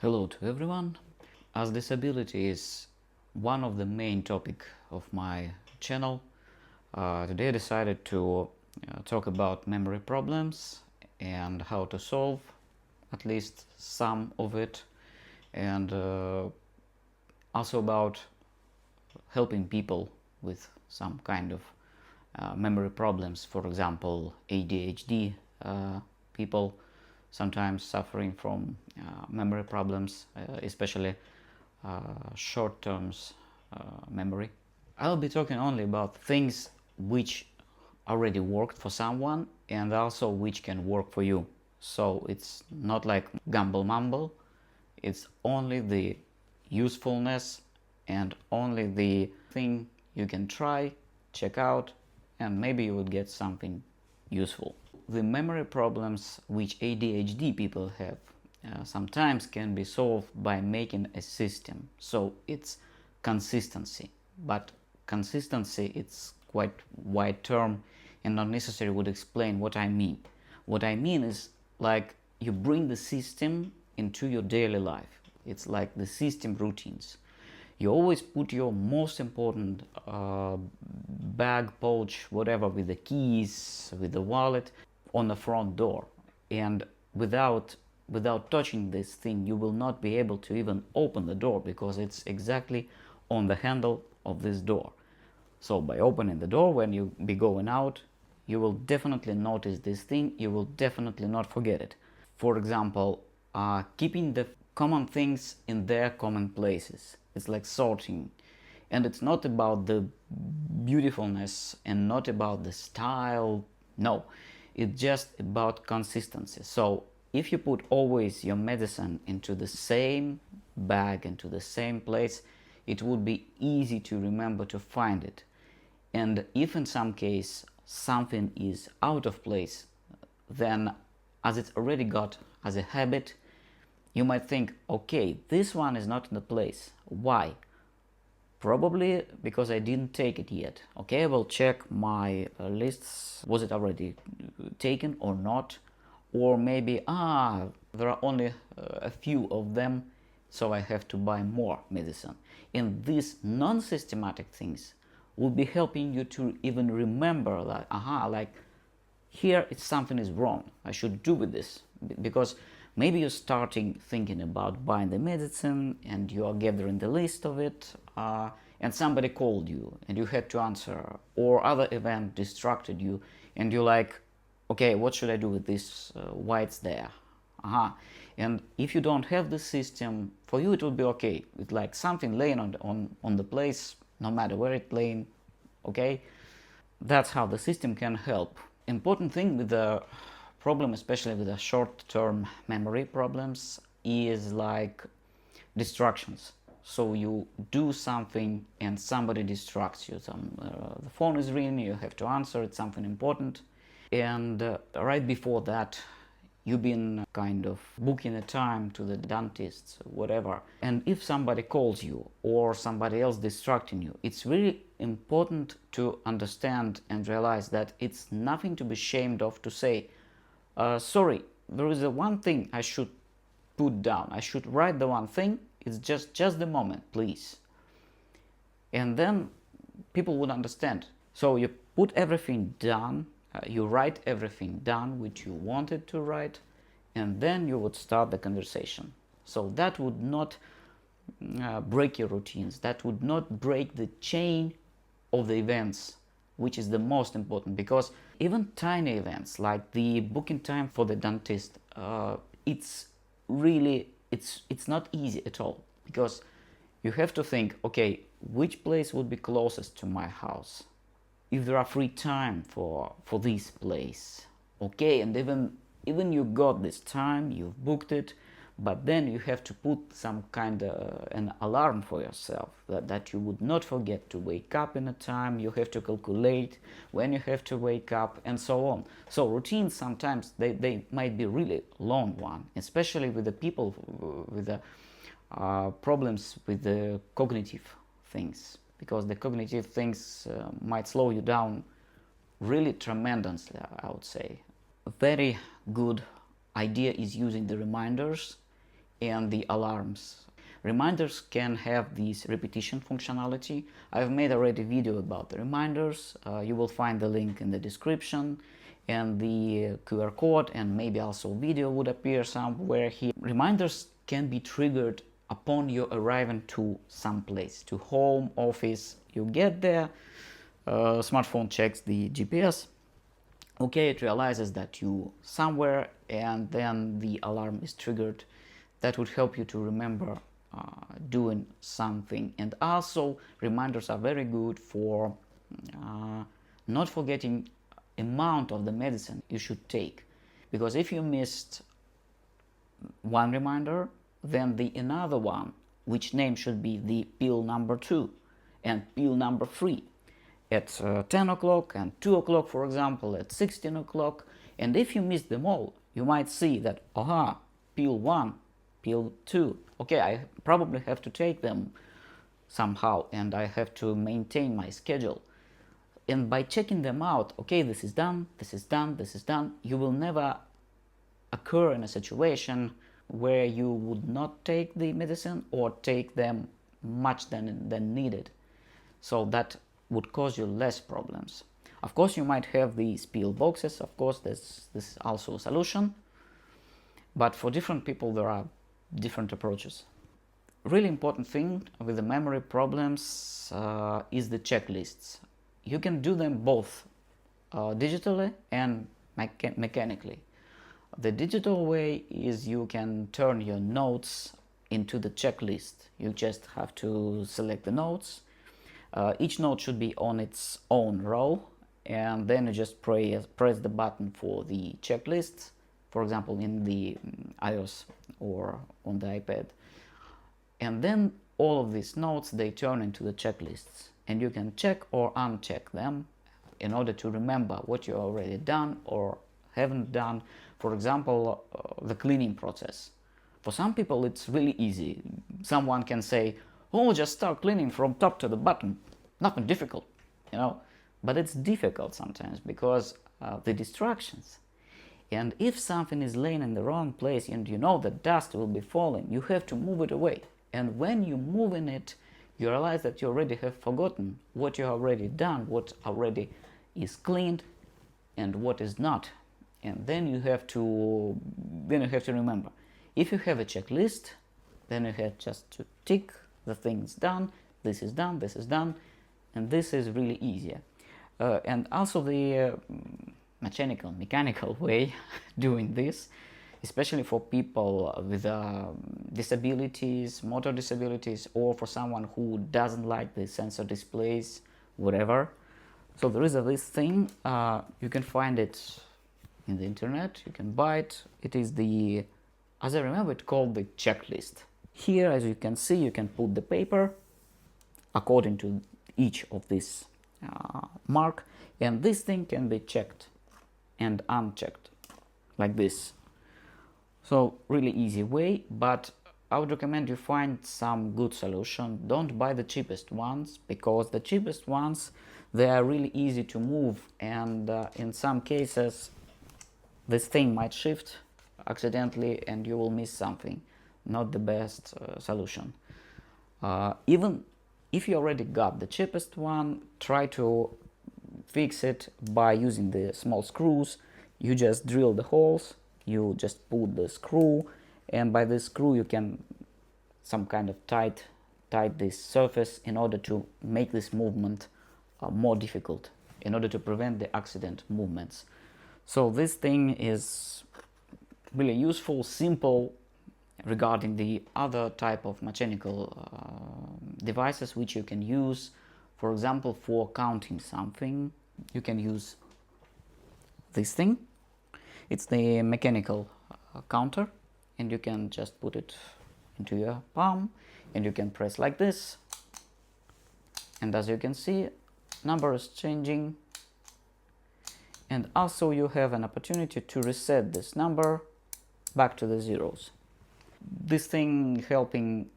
Hello to everyone. As disability is one of the main topic of my channel, today I decided to talk about memory problems and how to solve at least some of it, and also about helping people with some kind of memory problems. For example, ADHD people sometimes suffering from memory problems, especially short-term memory. I'll be talking only about things which already worked for someone and also which can work for you. So it's not like gumble mumble, it's only the usefulness and only the thing you can try, check out, and maybe you would get something useful. The memory problems which ADHD people have sometimes can be solved by making a system. So it's consistency, but consistency it's quite wide term and not necessarily would explain what I mean. What I mean is like you bring the system into your daily life. It's like the system routines. You always put your most important bag, pouch, whatever, with the keys, with the wallet, on the front door, and without touching this thing you will not be able to even open the door because it's exactly on the handle of this door. So by opening the door when you be going out, you will definitely notice this thing, you will definitely not forget it. For example, keeping the common things in their common places. It's like sorting, and it's not about the beautifulness and not about the style. No, it's just about consistency. So if you put always your medicine into the same bag, into the same place, it would be easy to remember to find it. And if in some case something is out of place, then as it's already got as a habit, you might think, okay, this one is not in the place. Why? Probably because I didn't take it yet. Okay, I will check my lists. Was it already taken or not? Or maybe, there are only a few of them, so I have to buy more medicine. And these non-systematic things will be helping you to even remember that, like here it's something is wrong. I should do with this. Because maybe you're starting thinking about buying the medicine and you are gathering the list of it, and somebody called you and you had to answer, or other event distracted you and you're like, okay, what should I do with this? Why it's there? And if you don't have the system, for you it will be okay. It's like something laying on the place, no matter where it's laying. Okay, that's how the system can help. Important thing with the problem, especially with the short-term memory problems, is like distractions. So you do something and somebody distracts you. The phone is ringing, you have to answer, it's something important. And right before that, you've been kind of booking a time to the dentist, whatever. And if somebody calls you or somebody else distracting you, it's really important to understand and realize that it's nothing to be ashamed of to say, sorry, there is one thing I should put down. I should write the one thing. It's just the moment, please. And then people would understand. So you put everything down, you write everything down which you wanted to write, and then you would start the conversation. So that would not break your routines. That would not break the chain of the events, which is the most important, because even tiny events like the booking time for the dentist, it's not easy at all, because you have to think, okay, which place would be closest to my house, if there are free time for this place. Okay, and even you got this time, you've booked it, but then you have to put some kind of an alarm for yourself that you would not forget to wake up in a time. You have to calculate when you have to wake up and so on. So routines sometimes they might be really long one, especially with the people with the problems with the cognitive things, because the cognitive things might slow you down really tremendously, I would say. A very good idea is using the reminders and the alarms. Reminders can have this repetition functionality. I've made already a video about the reminders. You will find the link in the description, and the QR code, and maybe also video would appear somewhere here. Reminders can be triggered upon your arriving to some place, to home, office. You get there, smartphone checks the GPS. Okay, it realizes that you somewhere, and then the alarm is triggered. That would help you to remember doing something. And also reminders are very good for not forgetting amount of the medicine you should take, because if you missed one reminder, then the another one, which name should be the pill number 2 and pill number 3 at 10 o'clock and 2 o'clock, for example, at 16 o'clock. And if you miss them all, you might see that, aha, pill 1, pill 2, okay, I probably have to take them somehow, and I have to maintain my schedule. And by checking them out, okay, this is done, this is done, this is done, you will never occur in a situation where you would not take the medicine or take them much than needed. So that would cause you less problems. Of course, you might have these pill boxes. Of course, this is also a solution. But for different people, there are different approaches. Really important thing with the memory problems is the checklists. You can do them both digitally and mechanically. The digital way is you can turn your notes into the checklist. You just have to select the notes. Each note should be on its own row, and then you just press the button for the checklist, for example in the iOS or on the iPad. And then all of these notes, they turn into the checklists, and you can check or uncheck them in order to remember what you already done or haven't done. For example, the cleaning process. For some people it's really easy. Someone can say, oh, just start cleaning from top to the bottom, nothing difficult, you know. But it's difficult sometimes because the distractions. And if something is laying in the wrong place and you know that dust will be falling, you have to move it away. And when you move in it, you realize that you already have forgotten what you have already done, what already is cleaned and what is not. And then you have to remember. If you have a checklist, then you have just to tick the things done. This is done, this is done, and this is really easier. And also the mechanical way doing this, especially for people with disabilities, motor disabilities, or for someone who doesn't like the sensor displays, whatever. So there is this thing, you can find it in the internet, you can buy it. It is the, as I remember, it's called the checklist. Here, as you can see, you can put the paper according to each of these mark, and this thing can be checked and unchecked like this. So really easy way, but I would recommend you find some good solution. Don't buy the cheapest ones, because the cheapest ones, they are really easy to move, and in some cases this thing might shift accidentally and you will miss something. Not the best solution. Even if you already got the cheapest one, try to fix it by using the small screws. You just drill the holes, you just put the screw, and by this screw you can some kind of tight this surface in order to make this movement more difficult, in order to prevent the accident movements. So this thing is really useful, simple. Regarding the other type of mechanical devices which you can use, for example, for counting something, you can use this thing. It's the mechanical counter, and you can just put it into your palm and you can press like this, and as you can see, number is changing. And also you have an opportunity to reset this number back to the zeros. This thing helping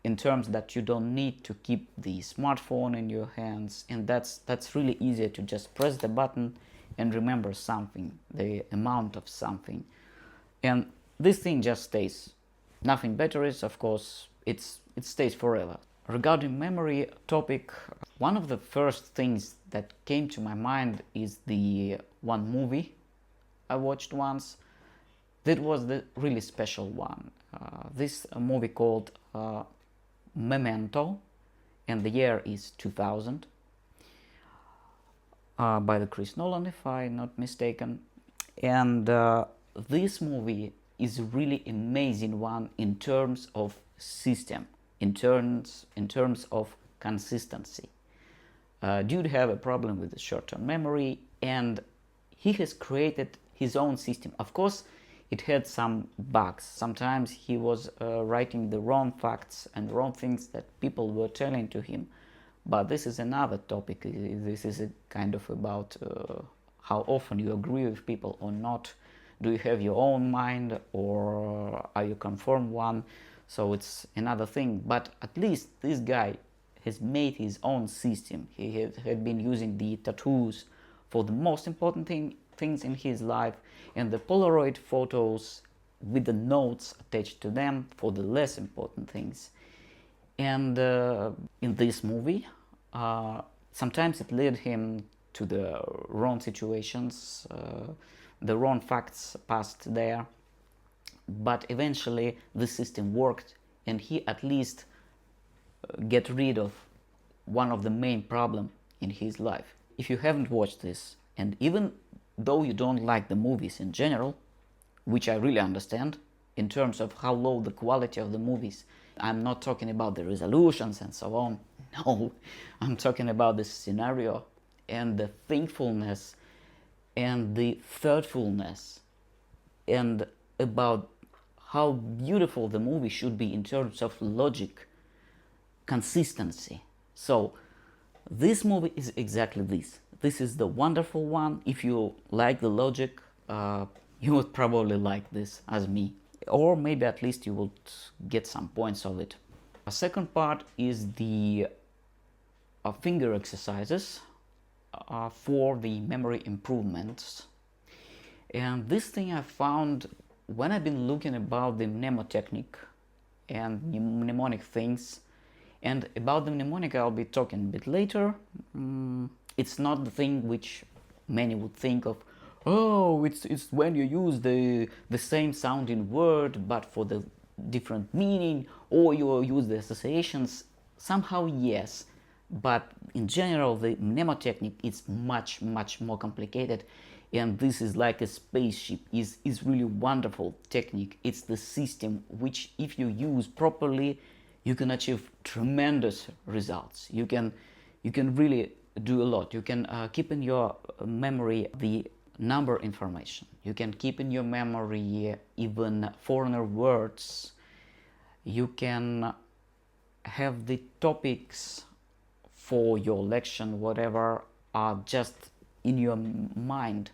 in terms that you don't need to keep the smartphone in your hands, and that's really easier to just press the button and remember something, the amount of something, and this thing just stays Nothing better is, of course, it stays forever. Regarding memory topic, one of the first things that came to my mind is the one movie I watched once. That was the really special one. This movie called Memento, and the year is 2000, by the Chris Nolan, if I'm not mistaken. And this movie is really amazing one in terms of system, in terms of consistency. Dude have a problem with the short-term memory, and he has created his own system. Of course, it had some bugs. Sometimes he was writing the wrong facts and wrong things that people were telling to him. But this is another topic. This is a kind of about how often you agree with people or not. Do you have your own mind, or are you conform one? So it's another thing. But at least this guy has made his own system. He had been using the tattoos for the most important things in his life, and the Polaroid photos with the notes attached to them for the less important things. And in this movie, sometimes it led him to the wrong situations, the wrong facts passed there, but eventually the system worked, and he at least get rid of one of the main problem in his life. If you haven't watched this, and even though you don't like the movies in general, which I really understand in terms of how low the quality of the movies, I'm not talking about the resolutions and so on. No, I'm talking about the scenario and the thankfulness and the thoughtfulness, and about how beautiful the movie should be in terms of logic, consistency. So this movie is exactly this. This is the wonderful one. If you like the logic, you would probably like this as me, or maybe at least you would get some points of it. The second part is the finger exercises for the memory improvements. And this thing I found when I've been looking about the mnemotechnique and mnemonic things. And about the mnemonic I'll be talking a bit later. It's not the thing which many would think of, oh, it's when you use the same sounding word but for the different meaning, or you use the associations. Somehow yes, but in general the mnemotechnique is much more complicated, and this is like a spaceship. Is really wonderful technique. It's the system which, if you use properly, you can achieve tremendous results. You can really do a lot. You can keep in your memory the number information. You can keep in your memory even foreigner words. You can have the topics for your lection, whatever, are just in your mind,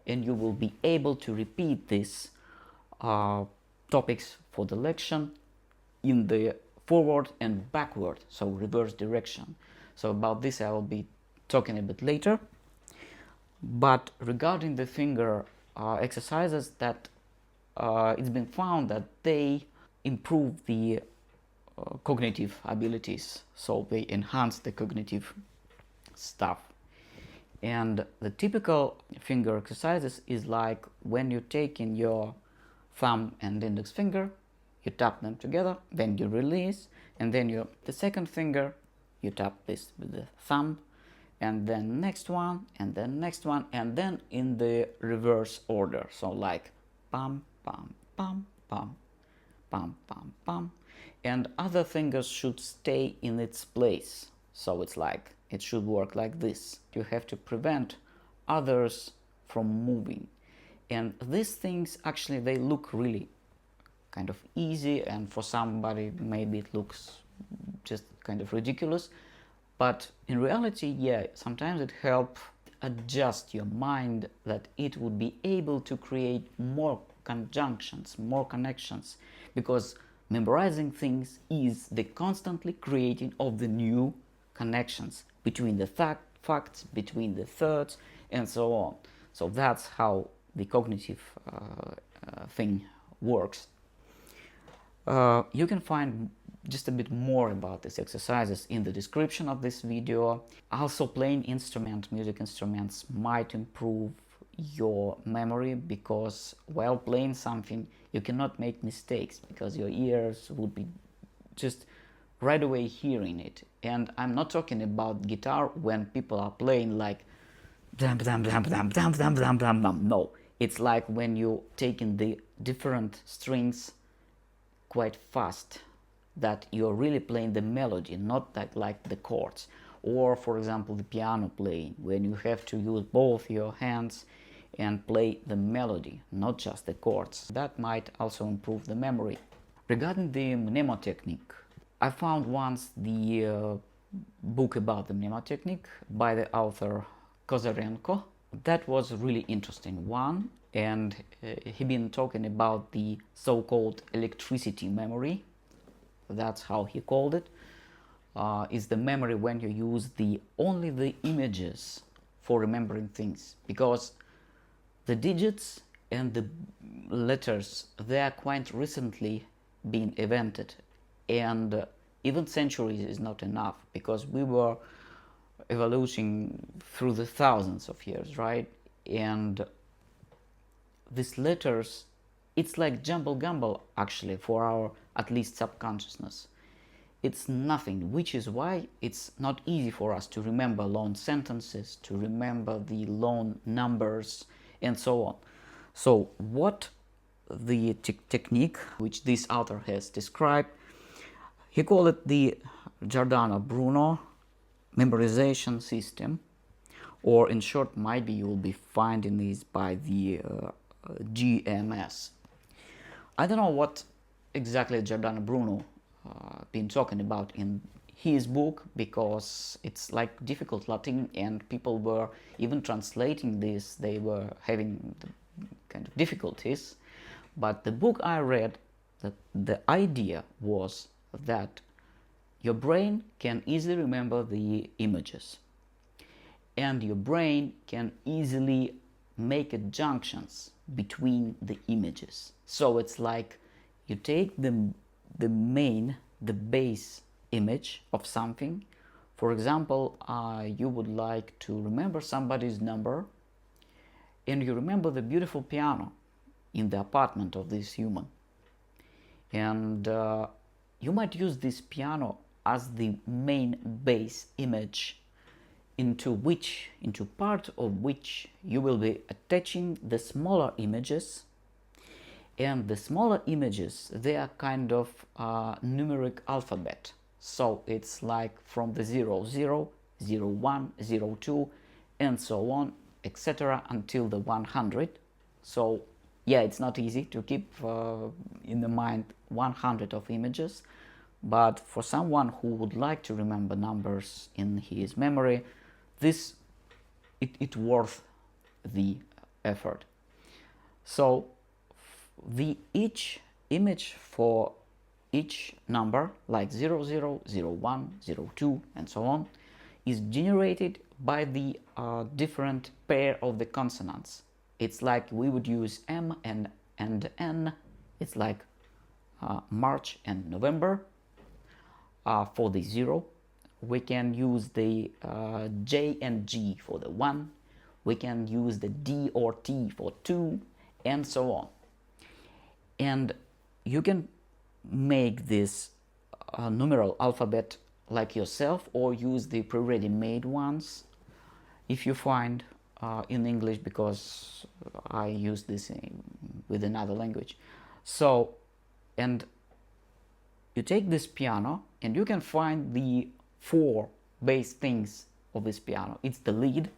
and you will be able to repeat these topics for the lection in the forward and backward, so reverse direction. So about this I will be talking a bit later. But regarding the finger exercises, that it's been found that they improve the cognitive abilities, so they enhance the cognitive stuff. And the typical finger exercises is like when you take in your thumb and index finger, you tap them together, then you release, and then the second finger, you tap this with the thumb, and then next one, and then next one, and then in the reverse order. So like pam, pam, pam, pam, pam, pam, pam, and other fingers should stay in its place. So it's like, it should work like this. You have to prevent others from moving. And these things, actually, they look really kind of easy, and for somebody maybe it looks just kind of ridiculous, but in reality, yeah, sometimes it helps adjust your mind, that it would be able to create more conjunctions, more connections, because memorizing things is the constantly creating of the new connections between the facts, between the thoughts, and so on. So that's how the cognitive thing works. You can find just a bit more about these exercises in the description of this video. Also, playing music instruments might improve your memory, because while playing something you cannot make mistakes, because your ears would be just right away hearing it. And I'm not talking about guitar when people are playing like dam dam dam dam dam dam dam dam dam. No, it's like when you taking the different strings quite fast, that you're really playing the melody, not like the chords. Or for example, the piano playing, when you have to use both your hands and play the melody, not just the chords. That might also improve the memory. Regarding the mnemotechnique, I found once the book about the mnemotechnique by the author Kozarenko. That was a really interesting one, and he been talking about the so-called electricity memory. That's how he called it. Is the memory when you use only the images for remembering things, because the digits and the letters, they are quite recently been invented, and even centuries is not enough, because we were evolution through the thousands of years, right? And these letters, it's like jumble gumble actually for our at least subconsciousness. It's nothing, which is why it's not easy for us to remember long sentences, to remember the long numbers, and so on. So what the technique which this author has described, he called it the Giordano Bruno memorization system, or in short, maybe you will be finding this by the GMS. I don't know what exactly Giordano Bruno been talking about in his book, because it's like difficult Latin, and people were even translating this, they were having kind of difficulties. But the book I read, the idea was that your brain can easily remember the images, and your brain can easily make junctions between the images. So it's like you take the base image of something. For example, you would like to remember somebody's number, and you remember the beautiful piano in the apartment of this human, and you might use this piano as the main base image, into part of which you will be attaching the smaller images. And the smaller images, they are kind of numeric alphabet. So it's like from the 00, 01, 02, and so on, etc. until the 100. So yeah, it's not easy to keep in the mind 100 of images, but for someone who would like to remember numbers in his memory, it worth the effort. So each image for each number, like 00, 01, 02, and so on, is generated by the different pair of the consonants. It's like we would use M and N. It's like March and November. For the 0, we can use the J and G for the 1. We can use the D or T for 2, and so on. And you can make this numeral alphabet like yourself, or use the pre-ready made ones if you find in English, because I use this with another language. So, and you take this piano, and you can find the 4 base things of this piano. It's the lead,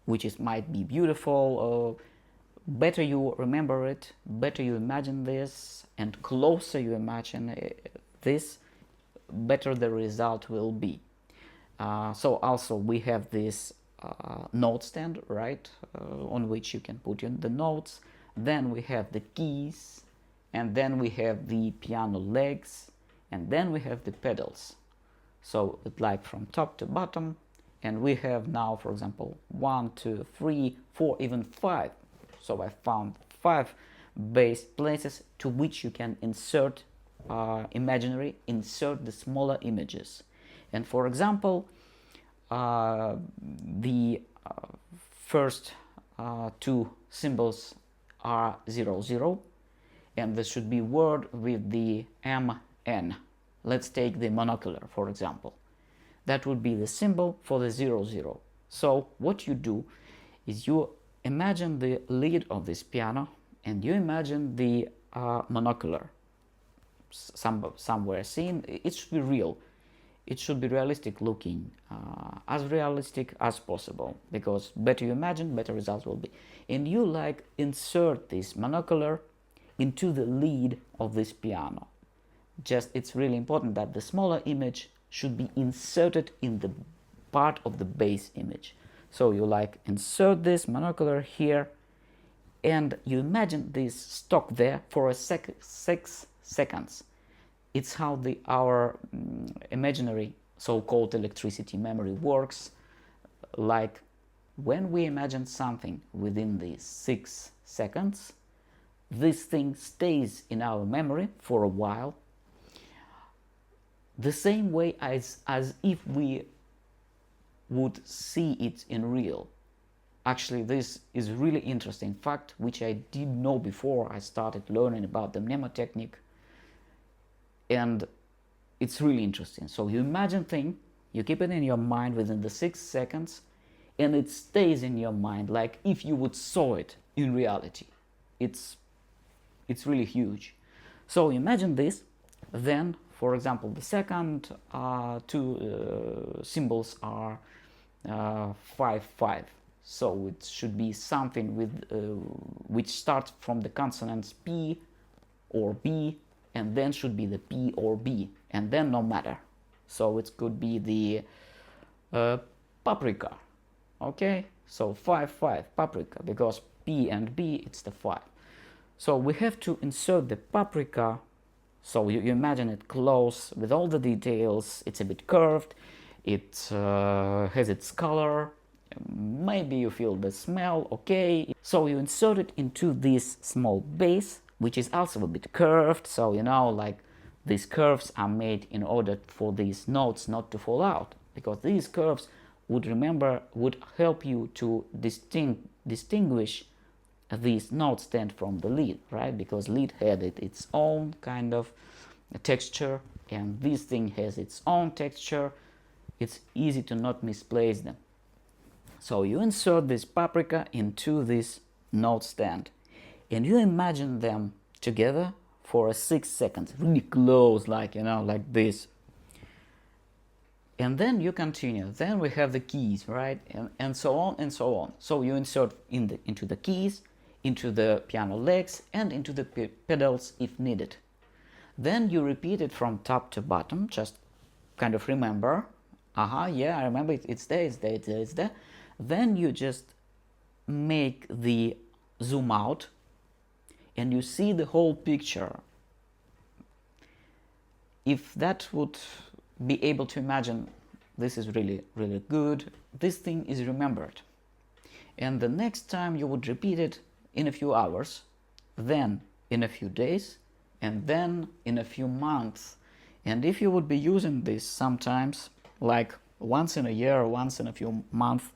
which might be beautiful. Better you remember it, better you imagine this, and closer you imagine this, better the result will be. So also we have this note stand, right, on which you can put in the notes. Then we have the keys, and then we have the piano legs, and then we have the pedals. So it's like from top to bottom, and we have now, for example, 1, 2, 3, 4, even 5. So I found 5 base places to which you can insert imaginary, insert the smaller images. And for example, the first two symbols are 0, 0, and there should be word with the MN. Let's take the monocular, for example. That would be the symbol for the 0, 0. So what you do is you imagine the lid of this piano and you imagine the monocular somewhere seen. It should be real. It should be realistic looking, as realistic as possible, because better you imagine, better results will be. And you like insert this monocular into the lid of this piano. Just, it's really important that the smaller image should be inserted in the part of the base image. So you like insert this monocular here, and you imagine this stock there for 6 seconds. It's how our imaginary so-called electricity memory works. Like when we imagine something within these 6 seconds, this thing stays in our memory for a while, the same way as if we would see it in real. Actually, this is really interesting fact, which I didn't know before I started learning about the mnemotechnique. And it's really interesting. So you imagine thing, you keep it in your mind within the 6 seconds, and it stays in your mind like if you would saw it in reality. It's really huge. So imagine this. Then, for example, the second two symbols are 5, 5. So it should be something with which starts from the consonants P or B, and then should be the P or B, and then no matter. So it could be the paprika. Okay, so 5, 5, paprika, because P and B, it's the 5. So we have to insert the paprika. So you imagine it close with all the details. It's a bit curved. It has its color. Maybe you feel the smell. Okay. So you insert it into this small base, which is also a bit curved. So you know, like these curves are made in order for these notes not to fall out, because these curves would help you to distinguish these notes stand from the lead, right? Because lead had its own kind of texture, and this thing has its own texture. It's easy to not misplace them. So you insert this paprika into this note stand, and you imagine them together for 6 seconds, really close, like, you know, like this. And then you continue. Then we have the keys, right? And so on and so on. So you insert into the keys, into the piano legs, and into the pedals if needed. Then you repeat it from top to bottom, just kind of remember. Yeah, I remember it's there, it's there, it's there. Then you just make the zoom out, and you see the whole picture. If that would be able to imagine, this is really, really good. This thing is remembered. And the next time you would repeat it in a few hours, then in a few days, and then in a few months. And if you would be using this sometimes, like once in a year or once in a few months,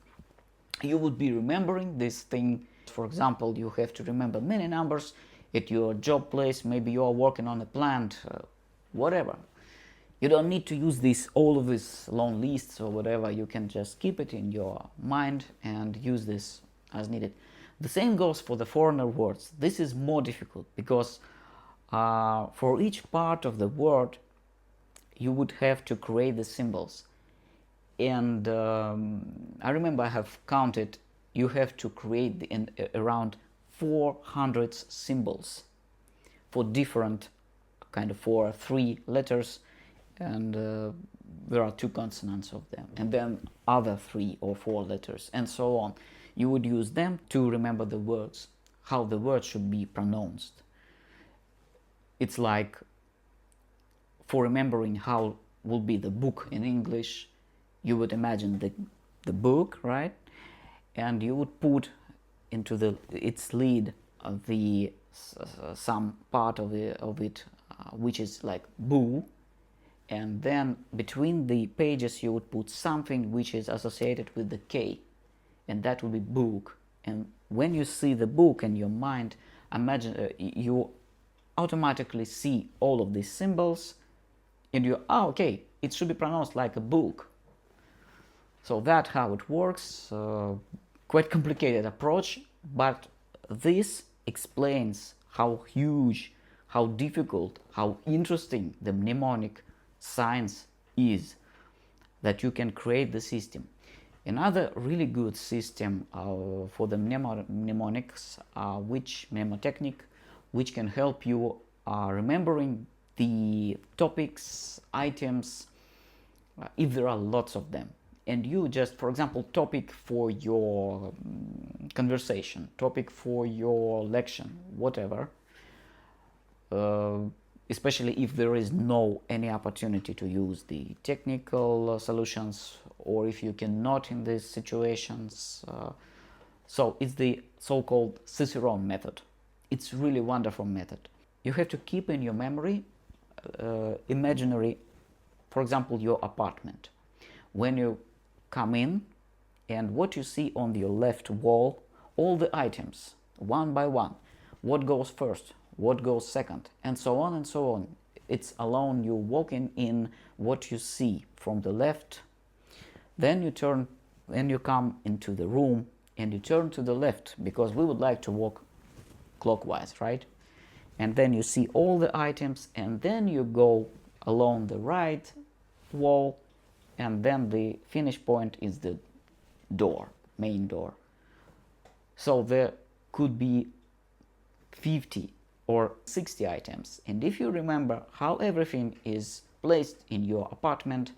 you would be remembering this thing. For example, you have to remember many numbers at your job place. Maybe you are working on a plant, whatever. You don't need to use all of these long lists or whatever. You can just keep it in your mind and use this as needed. The same goes for the foreigner words. This is more difficult because for each part of the word, you would have to create the symbols. And I remember I have counted, you have to create around 400 symbols for different for 3 letters, and there are 2 consonants of them, and then other 3 or 4 letters, and so on. You would use them to remember the words, how the word should be pronounced. It's like for remembering how will be the book in English. You would imagine the book, right? And you would put into its lead some part of it which is like boo, and then between the pages you would put something which is associated with the K, and that would be book. And when you see the book in your mind, imagine you automatically see all of these symbols, and you, okay, it should be pronounced like a book. So that's how it works. Quite complicated approach, but this explains how huge, how difficult, how interesting the mnemonic science is, that you can create the system. Another really good system for the mnemonics, which mnemotechnic, which can help you remembering the topics, items, if there are lots of them. And you just, for example, topic for your conversation, topic for your lecture, whatever, especially if there is no any opportunity to use the technical solutions, or if you cannot in these situations. So it's the so-called Cicerone method. It's really wonderful method. You have to keep in your memory imaginary, for example, your apartment. When you come in, and what you see on your left wall, all the items, one by one, what goes first, what goes second, and so on and so on. It's alone you walking in what you see from the left. Then you turn, then you come into the room and you turn to the left, because we would like to walk clockwise, right? And then you see all the items, and then you go along the right wall, and then the finish point is the door, main door. So there could be 50 or 60 items, and if you remember how everything is placed in your apartment,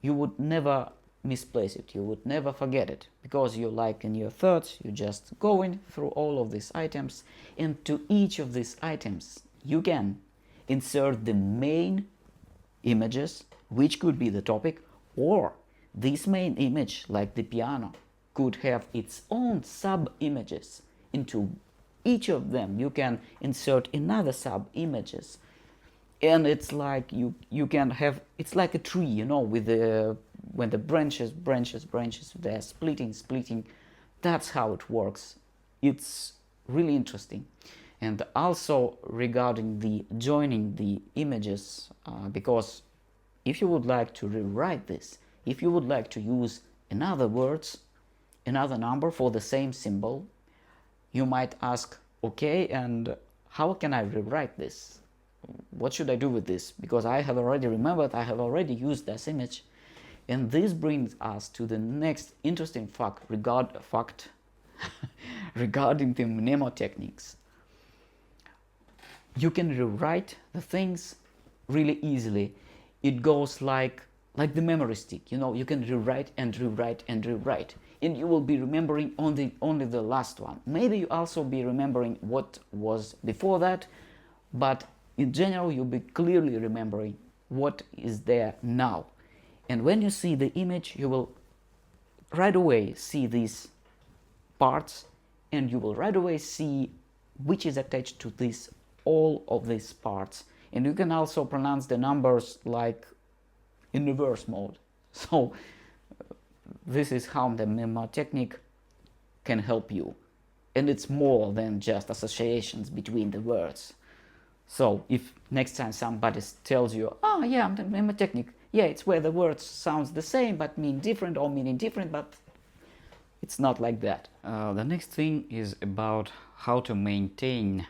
you would never misplace it, you would never forget it, because you, like in your thoughts, you just going through all of these items, and to each of these items you can insert the main images, which could be the topic, or this main image, like the piano, could have its own sub-images. Into each of them you can insert another sub-images, and it's like you can have, it's like a tree, you know, with the, when the branches, they're splitting. That's how it works. It's really interesting. And also regarding the joining the images, because if you would like to rewrite this, if you would like to use another words, another number for the same symbol, you might ask, okay, and how can I rewrite this? What should I do with this? Because I have already remembered, I have already used this image. And this brings us to the next interesting fact regarding the mnemotechniques. You can rewrite the things really easily. It goes like the memory stick, you know, you can rewrite and rewrite and rewrite, and you will be remembering only the last one. Maybe you also be remembering what was before that, but in general you'll be clearly remembering what is there now. And when you see the image, you will right away see these parts, and you will right away see which is attached to this, all of these parts. And you can also pronounce the numbers like in reverse mode. So this is how the mnemotechnic can help you. And it's more than just associations between the words. So if next time somebody tells you, oh yeah, the mnemotechnic, yeah, it's where the words sounds the same but mean different, or meaning different, but it's not like that. The next thing is about how to maintain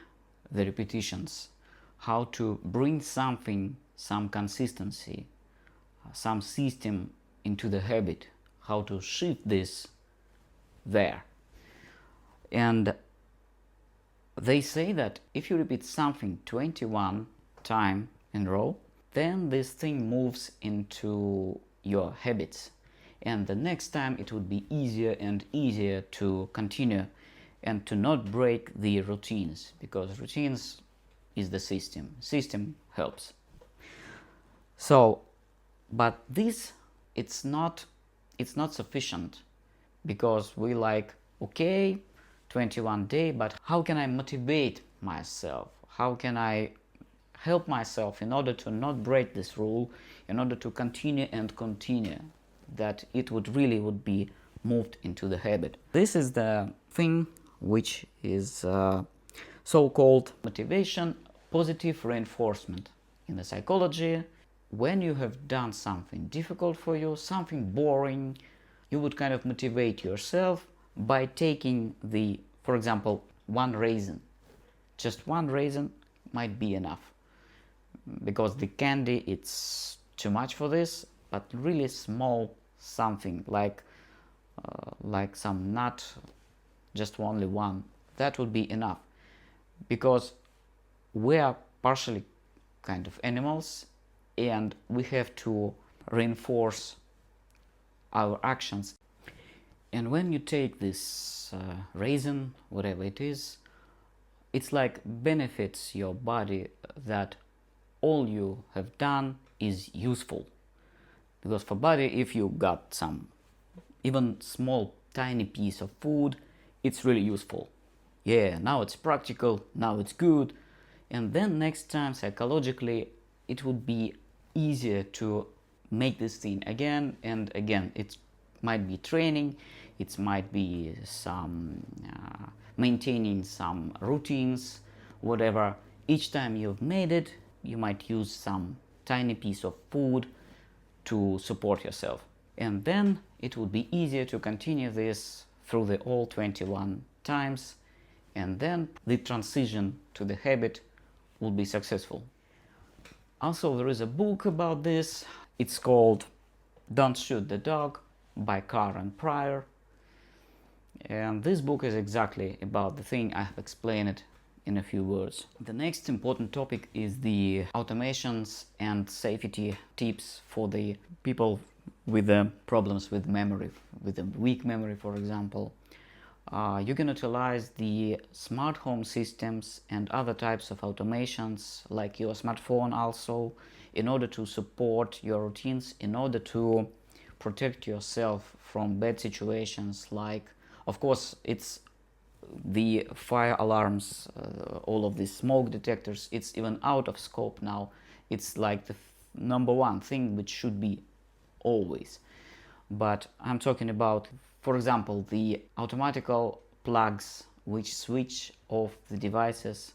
the repetitions, how to bring something, some consistency, some system into the habit, how to shift this there. And they say that if you repeat something 21 times in a row, then this thing moves into your habits, and the next time it would be easier and easier to continue and to not break the routines, because routines is the system helps. So but this, it's not sufficient, because we like, okay, 21 day, but how can I motivate myself? How can I help myself in order to not break this rule, in order to continue and continue, that it would be moved into the habit. This is the thing which is so-called motivation, positive reinforcement. In the psychology, when you have done something difficult for you, something boring, you would kind of motivate yourself by taking for example, one raisin. Just one raisin might be enough, because the candy, it's too much for this, but really small something like some nut, just only one, that would be enough, because we are partially kind of animals and we have to reinforce our actions. And when you take this raisin, whatever it is, it's like benefits your body that all you have done is useful. Because for body, if you got some even small tiny piece of food, it's really useful. Yeah, now it's practical, now it's good. And then next time psychologically it would be easier to make this thing again and again. It might be training, it might be some maintaining some routines, whatever. Each time you've made it, you might use some tiny piece of food to support yourself. And then it would be easier to continue this through the all 21 times, and then the transition to the habit will be successful. Also, there is a book about this. It's called Don't Shoot the Dog by Karen Pryor. And this book is exactly about the thing. I have explained it in a few words. The next important topic is the automations and safety tips for the people with problems with memory, with a weak memory, for example. You can utilize the smart home systems and other types of automations like your smartphone also, in order to support your routines, in order to protect yourself from bad situations, like, of course, it's the fire alarms, all of these smoke detectors. It's even out of scope now. It's like the number one thing which should be always. But I'm talking about, for example, the automatical plugs which switch off the devices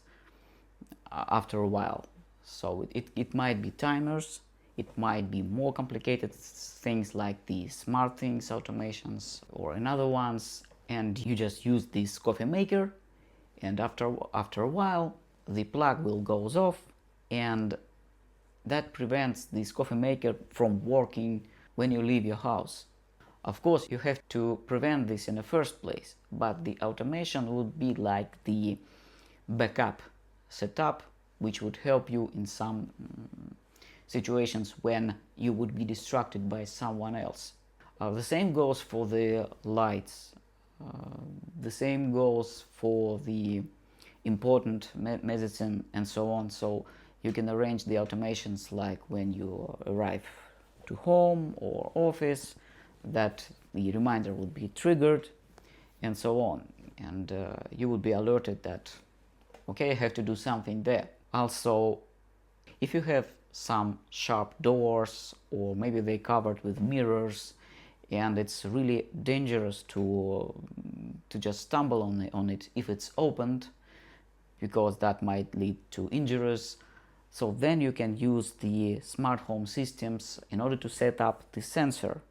after a while. So it might be timers, it might be more complicated things like the smart things automations or another ones, and you just use this coffee maker, and after a while the plug will goes off, and that prevents this coffee maker from working when you leave your house. Of course, you have to prevent this in the first place, but the automation would be like the backup setup, which would help you in some situations when you would be distracted by someone else. The same goes for the lights. The same goes for the important medicine and so on. So you can arrange the automations like when you arrive to home or office, that the reminder will be triggered and so on, and you will be alerted that, okay, I have to do something there. Also, if you have some sharp doors, or maybe they covered with mirrors, and it's really dangerous to just stumble on it if it's opened, because that might lead to injuries. So then you can use the smart home systems in order to set up the sensor.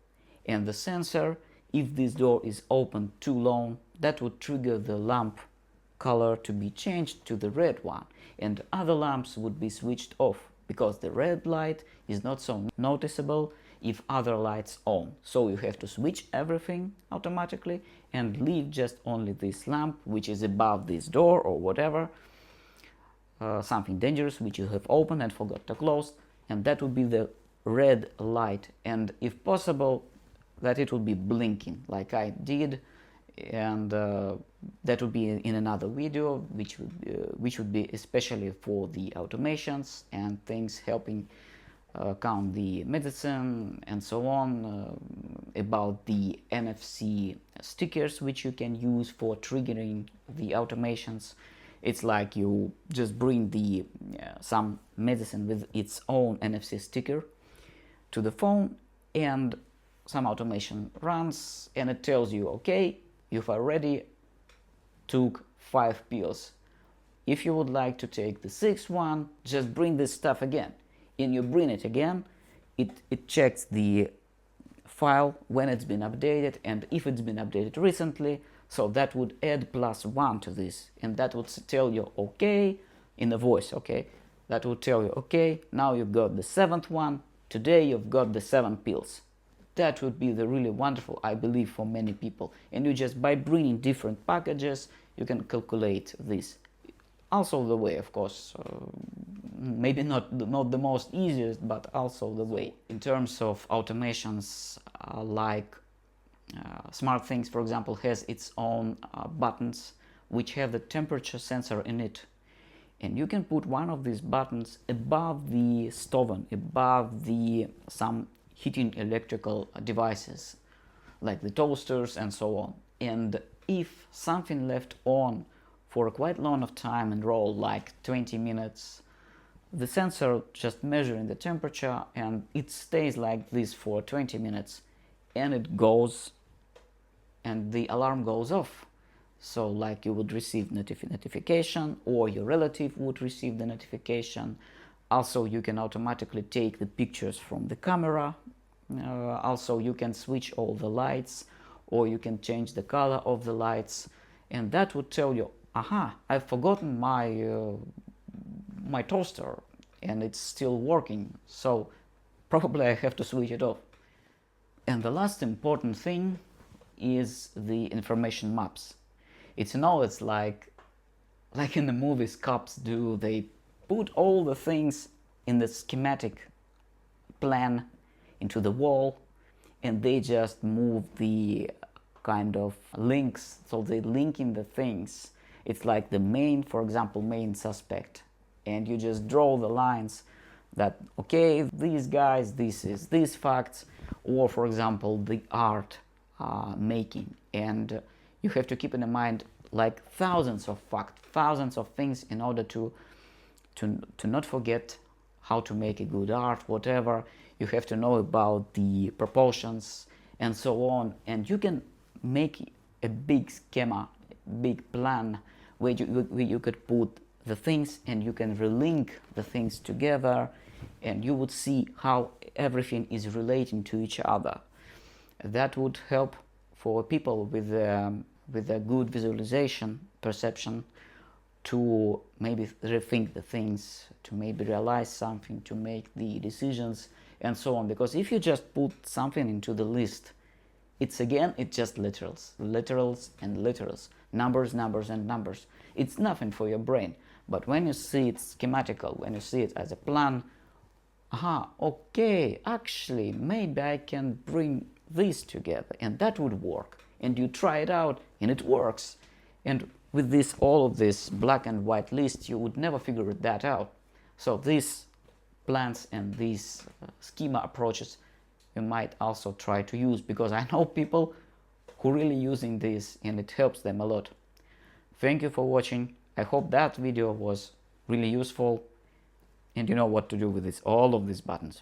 And the sensor, if this door is open too long, that would trigger the lamp color to be changed to the red one, and other lamps would be switched off, because the red light is not so noticeable if other lights on. So you have to switch everything automatically and leave just only this lamp which is above this door or whatever, something dangerous which you have opened and forgot to close, and that would be the red light, and if possible that it would be blinking like I did, and that would be in another video, which would be especially for the automations and things helping count the medicine and so on, about the NFC stickers which you can use for triggering the automations, It's like you just bring the some medicine with its own NFC sticker to the phone, and some automation runs and it tells you, okay, you've already took 5 pills. If you would like to take the 6th one, just bring this stuff again. And you bring it again, it checks the file when it's been updated, and if it's been updated recently, so that would add +1 to this, and that would tell you, okay, in the voice, okay, that would tell you, okay, now you've got the 7th one, today you've got the 7 pills. That would be the really wonderful, I believe, for many people. And you just, by bringing different packages, you can calculate this. Also the way, of course, maybe not the most easiest, but also the way. In terms of automations, like SmartThings, for example, has its own buttons which have the temperature sensor in it. And you can put one of these buttons above the stove, above the some heating electrical devices, like the toasters and so on. And if something left on for a quite long of time and roll, like 20 minutes, the sensor just measuring the temperature, and it stays like this for 20 minutes, and it goes, and the alarm goes off. So like you would receive notification, or your relative would receive the notification. Also, you can automatically take the pictures from the camera. Also, you can switch all the lights, or you can change the color of the lights, and that would tell you, aha, I've forgotten my toaster and it's still working, so probably I have to switch it off. And the last important thing is the information maps. It's like in the movies cops do, they put all the things in the schematic plan into the wall, and they just move the kind of links, so they link in the things. It's like the main, for example, main suspect, and you just draw the lines that, okay, these guys, this is these facts, or for example, the art making, and you have to keep in mind like thousands of facts, thousands of things, in order to not forget how to make a good art, whatever. You have to know about the proportions and so on, and you can make a big schema, big plan, where you could put the things and you can relink the things together, and you would see how everything is relating to each other. That would help for people with a good visualization perception to maybe rethink the things, to maybe realize something, to make the decisions and so on. Because if you just put something into the list, it's just literals and literals, numbers and numbers. It's nothing for your brain. But when you see it schematical, when you see it as a plan, aha, okay, actually maybe I can bring this together and that would work. And you try it out and it works. And with this, all of this black and white list, you would never figure that out. So these plans and these schema approaches you might also try to use, because I know people who really using this and it helps them a lot. Thank you for watching. I hope that video was really useful and you know what to do with all of these buttons.